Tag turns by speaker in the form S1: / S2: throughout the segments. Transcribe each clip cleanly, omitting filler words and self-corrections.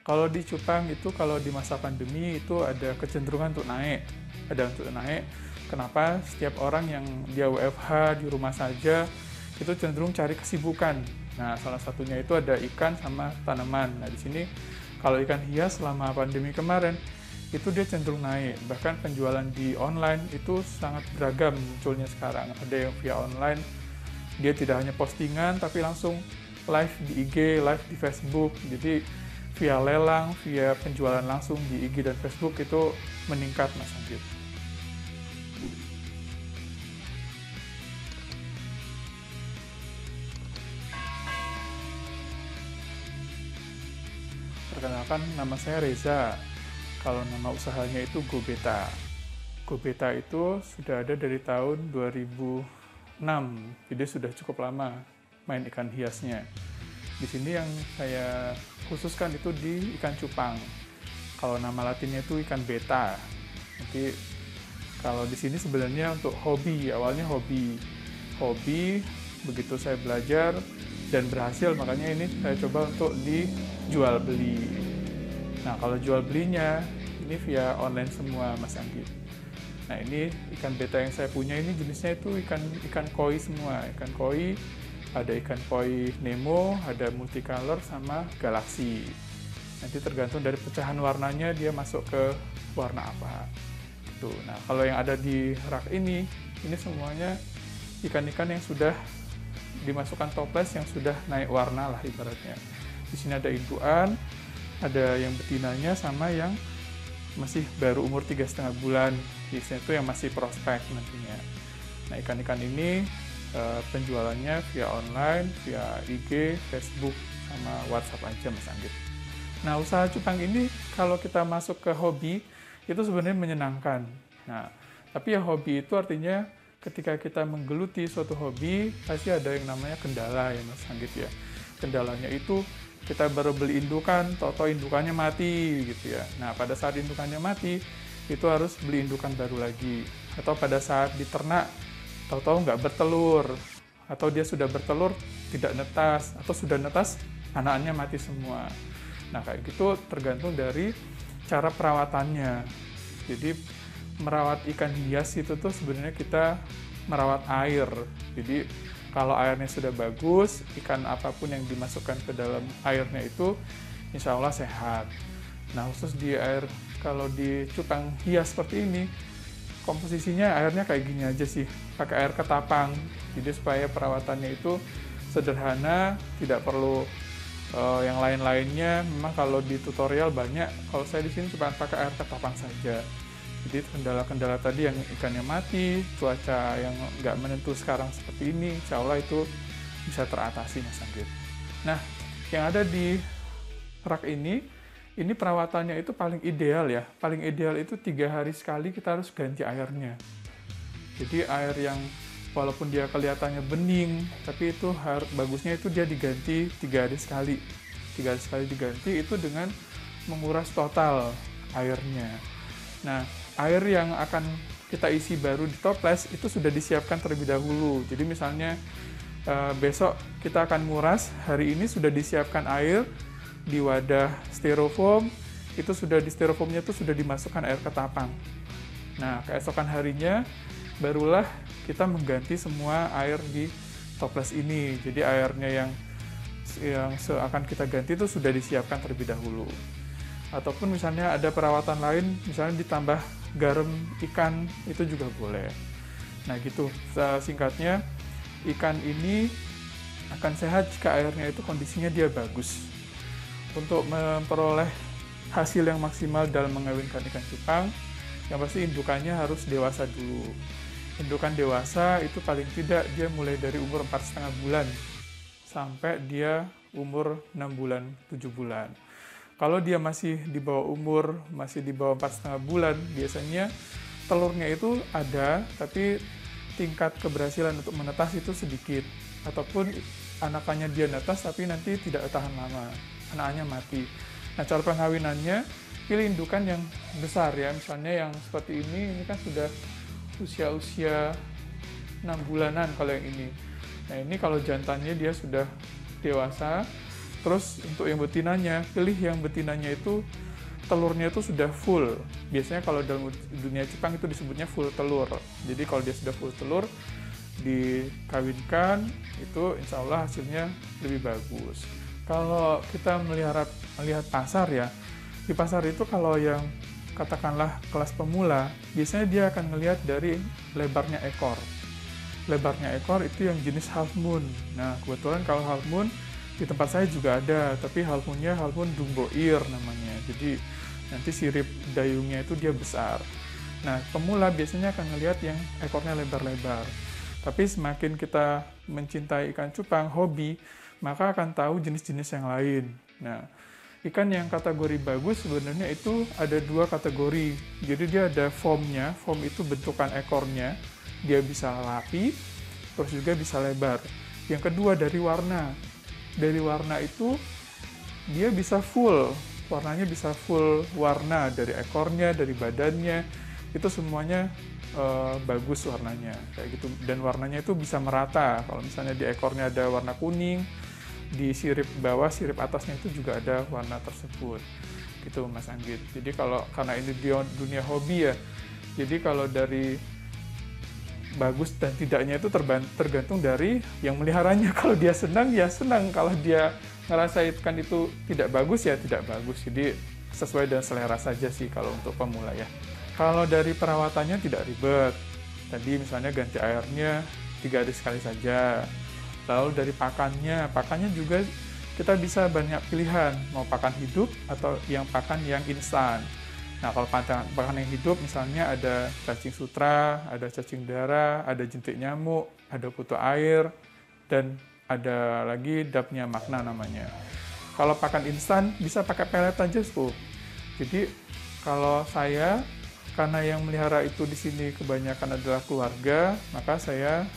S1: Kalau di cupang itu kalau di masa pandemi itu ada kecenderungan untuk naik. Ada untuk naik. Kenapa? Setiap orang yang dia WFH di rumah saja itu cenderung cari kesibukan. Nah, salah satunya itu ada ikan sama tanaman. Nah, di sini kalau ikan hias selama pandemi kemarin itu dia cenderung naik. Bahkan penjualan di online itu sangat beragam munculnya sekarang. Ada yang via online, dia tidak hanya postingan tapi langsung live di IG, live di Facebook. Jadi via lelang, via penjualan langsung di IG dan Facebook itu meningkat, Mas Anggit. Perkenalkan, nama saya Reza. Kalau nama usahanya itu Gobeta. Gobeta itu sudah ada dari tahun 2006, jadi sudah cukup lama main ikan hiasnya. Di sini yang saya khususkan itu di ikan cupang. Kalau nama latinnya itu ikan beta. Nanti kalau di sini sebenarnya untuk hobi, awalnya hobi. Hobi, begitu saya belajar dan berhasil, makanya ini saya coba untuk dijual beli. Nah, kalau jual belinya ini via online semua, Mas Anggit. Nah, ini ikan beta yang saya punya ini jenisnya itu ikan koi semua, ikan koi. Ada ikan koi Nemo, ada multicolor sama galaksi. Nanti tergantung dari pecahan warnanya dia masuk ke warna apa. Gitu. Nah, kalau yang ada di rak ini semuanya ikan-ikan yang sudah dimasukkan toples yang sudah naik warna lah ibaratnya. Di sini ada indukan, ada yang betinanya sama yang masih baru umur 3,5 bulan. Biasanya itu yang masih prospek nantinya. Nah, ikan-ikan ini penjualannya via online, via IG, Facebook, sama WhatsApp aja, Mas Anggit. Nah, usaha cupang ini kalau kita masuk ke hobi, itu sebenarnya menyenangkan. Nah, tapi ya hobi itu artinya ketika kita menggeluti suatu hobi, pasti ada yang namanya kendala ya, Mas Anggit ya. Kendalanya itu kita baru beli indukan, tau-tau indukannya mati gitu ya. Nah, pada saat indukannya mati, itu harus beli indukan baru lagi. Atau pada saat diternak, tahu-tahu nggak bertelur, atau dia sudah bertelur tidak netas, atau sudah netas anak-anaknya mati semua. Nah, kayak gitu tergantung dari cara perawatannya. Jadi merawat ikan hias itu tuh sebenarnya kita merawat air. Jadi kalau airnya sudah bagus, ikan apapun yang dimasukkan ke dalam airnya itu insya Allah sehat. Nah, khusus di air, kalau di cupang hias seperti ini, komposisinya airnya kayak gini aja sih, pakai air ketapang. Jadi supaya perawatannya itu sederhana, tidak perlu yang lain-lainnya. Memang kalau di tutorial banyak, kalau saya di sini cuma pakai air ketapang saja. Jadi kendala-kendala tadi yang ikannya mati, cuaca yang nggak menentu sekarang seperti ini, insya Allah itu bisa teratasi, Mas Anggit. Nah, yang ada di rak ini perawatannya itu paling ideal ya. Paling ideal itu 3 hari sekali kita harus ganti airnya. Jadi air yang walaupun dia kelihatannya bening, tapi itu bagusnya itu dia diganti 3 hari sekali. 3 hari sekali diganti itu dengan menguras total airnya. Nah, air yang akan kita isi baru di toples itu sudah disiapkan terlebih dahulu. Jadi misalnya besok kita akan nguras, hari ini sudah disiapkan air di wadah styrofoam, itu sudah di styrofoamnya itu sudah dimasukkan air ketapang. Nah, keesokan harinya barulah kita mengganti semua air di toples ini. Jadi airnya yang akan kita ganti itu sudah disiapkan terlebih dahulu. Ataupun misalnya ada perawatan lain, misalnya ditambah garam ikan, itu juga boleh. Nah gitu, singkatnya ikan ini akan sehat jika airnya itu kondisinya dia bagus. Untuk memperoleh hasil yang maksimal dalam mengawinkan ikan cupang, yang pasti indukannya harus dewasa dulu. Indukan dewasa itu paling tidak dia mulai dari umur 4,5 bulan sampai dia umur 6 bulan, 7 bulan. Kalau dia masih di bawah umur, masih di bawah 4,5 bulan, biasanya telurnya itu ada, tapi tingkat keberhasilan untuk menetas itu sedikit. Ataupun anakannya dia netas, tapi nanti tidak tahan lama, anaknya mati. Nah, cara pengawinannya, pilih indukan yang besar ya, misalnya yang seperti ini kan sudah usia 6 bulanan kalau yang ini. Nah, ini kalau jantannya dia sudah dewasa, Terus untuk yang betinanya, pilih yang betinanya itu telurnya itu sudah full. Biasanya kalau dalam dunia cupang itu disebutnya full telur. Jadi kalau dia sudah full telur, dikawinkan, itu insya Allah hasilnya lebih bagus. Kalau kita melihat pasar ya, di pasar itu kalau yang katakanlah kelas pemula, biasanya dia akan melihat dari lebarnya ekor. Lebarnya ekor itu yang jenis half moon. Nah, kebetulan kalau half moon di tempat saya juga ada, tapi half moonnya half moon Dumbo Ear namanya. Jadi nanti sirip dayungnya itu dia besar. Nah, pemula biasanya akan melihat yang ekornya lebar-lebar. Tapi semakin kita mencintai ikan cupang, hobi, maka akan tahu jenis-jenis yang lain. Nah, ikan yang kategori bagus sebenarnya itu ada 2 kategori. Jadi dia ada foam-nya, foam itu bentukan ekornya, dia bisa rapi, terus juga bisa lebar. Yang kedua dari warna. Dari warna itu dia bisa full, warnanya bisa full warna dari ekornya, dari badannya, itu semuanya bagus warnanya kayak gitu, dan warnanya itu bisa merata. Kalau misalnya di ekornya ada warna kuning, di sirip bawah, sirip atasnya itu juga ada warna tersebut gitu Mas Anggit. Jadi karena ini dunia hobi ya, jadi kalau dari bagus dan tidaknya itu tergantung dari yang meliharanya. Kalau dia senang ya senang, kalau dia ngerasa ikan itu tidak bagus ya tidak bagus. Jadi sesuai dengan selera saja sih kalau untuk pemula ya. Kalau dari perawatannya tidak ribet. Tadi misalnya ganti airnya 3 hari sekali saja. Lalu dari pakannya juga kita bisa banyak pilihan, mau pakan hidup atau yang pakan yang instan. Nah, kalau pakan yang hidup misalnya ada cacing sutra, ada cacing dara, ada jentik nyamuk, ada kutu air, dan ada lagi dapnya magna namanya. Kalau pakan instan bisa pakai pelet aja, Bu. Jadi kalau saya, karena yang melihara itu di sini kebanyakan adalah keluarga, maka saya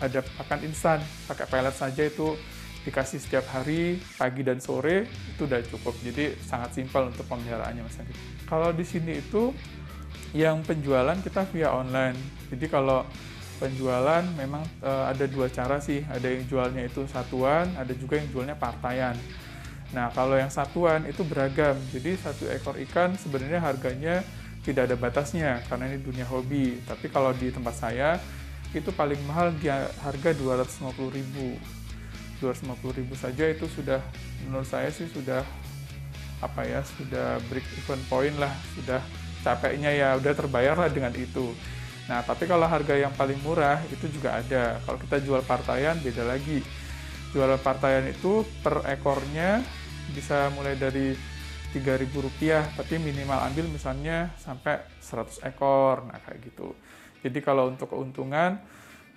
S1: ada pakan instan, pakai pelet saja, itu dikasih setiap hari, pagi dan sore, itu udah cukup. Jadi sangat simpel untuk pemeliharaannya, Mas Andi. Kalau di sini itu yang penjualan kita via online. Jadi kalau penjualan memang ada 2 cara sih. Ada yang jualnya itu satuan, ada juga yang jualnya partaian. Nah, kalau yang satuan itu beragam. Jadi 1 ekor ikan sebenarnya harganya tidak ada batasnya karena ini dunia hobi. Tapi kalau di tempat saya itu paling mahal di harga 250.000. 250.000 saja itu sudah, menurut saya sih sudah sudah break even point lah, sudah capeknya ya udah terbayar lah dengan itu. Nah, tapi kalau harga yang paling murah itu juga ada. Kalau kita jual partaian beda lagi. Jual partaian itu per ekornya bisa mulai dari Rp3.000, tapi minimal ambil misalnya sampai 100 ekor, nah kayak gitu. Jadi kalau untuk keuntungan,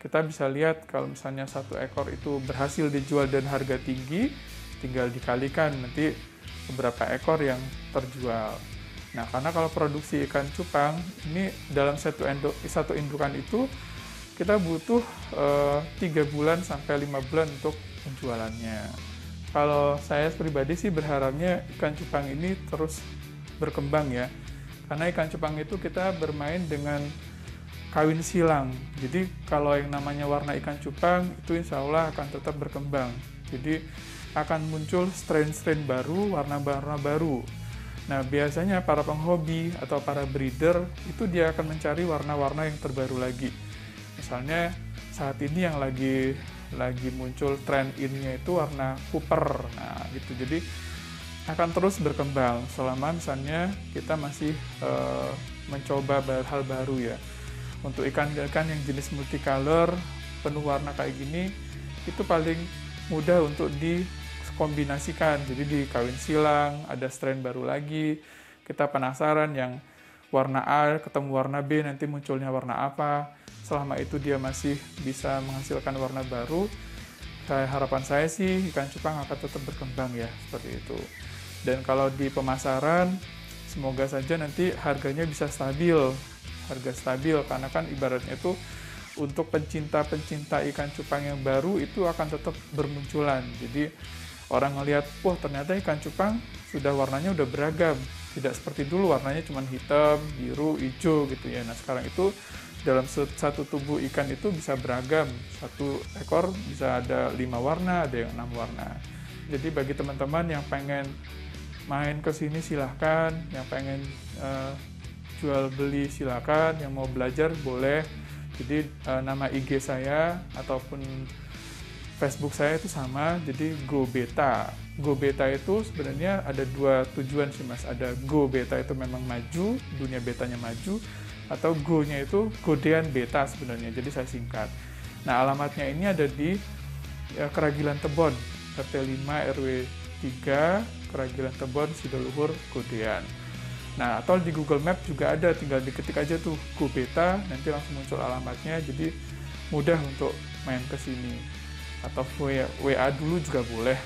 S1: kita bisa lihat kalau misalnya 1 ekor itu berhasil dijual dan harga tinggi, tinggal dikalikan nanti beberapa ekor yang terjual. Nah, karena kalau produksi ikan cupang, ini dalam satu indukan itu, kita butuh 3 bulan sampai 5 bulan untuk penjualannya. Kalau saya pribadi sih berharapnya ikan cupang ini terus berkembang ya. Karena ikan cupang itu kita bermain dengan kawin silang. Jadi kalau yang namanya warna ikan cupang itu insya Allah akan tetap berkembang. Jadi akan muncul strain-strain baru, warna-warna baru. Nah, biasanya para penghobi atau para breeder itu dia akan mencari warna-warna yang terbaru lagi. Misalnya saat ini yang lagi muncul tren ininya itu warna cooper. Nah, gitu. Jadi akan terus berkembang selama misalnya kita masih mencoba hal baru ya. Untuk ikan-ikan yang jenis multicolor, penuh warna kayak gini, itu paling mudah untuk dikombinasikan. Jadi di kawin silang, ada strain baru lagi, kita penasaran yang warna A ketemu warna B, nanti munculnya warna apa. Selama itu dia masih bisa menghasilkan warna baru, harapan saya sih ikan cupang akan tetap berkembang ya, seperti itu. Dan kalau di pemasaran, semoga saja nanti harganya bisa stabil. Harga stabil, karena kan ibaratnya itu untuk pencinta-pencinta ikan cupang yang baru itu akan tetap bermunculan. Jadi orang ngelihat, wah ternyata ikan cupang sudah warnanya udah beragam. Tidak seperti dulu warnanya cuma hitam, biru, hijau gitu ya. Nah sekarang itu dalam satu tubuh ikan itu bisa beragam. 1 ekor bisa ada 5 warna, ada yang 6 warna. Jadi bagi teman-teman yang pengen main ke sini silahkan, yang pengen jual beli silahkan, yang mau belajar boleh. Jadi nama IG saya ataupun Facebook saya itu sama, jadi Go Beta. Go Beta itu sebenarnya ada dua tujuan sih Mas. Ada Go Beta itu memang maju, dunia betanya maju, atau Go-nya itu Godean Beta sebenarnya, jadi saya singkat. Nah, alamatnya ini ada di Keragilan Tebon, RT 5 RW 3, Keragilan Tebon, Sidoluhur, Godean. Nah, atau di Google Map juga ada, tinggal diketik aja tuh Go Beta, nanti langsung muncul alamatnya, jadi mudah untuk main ke sini. Atau WA dulu juga boleh.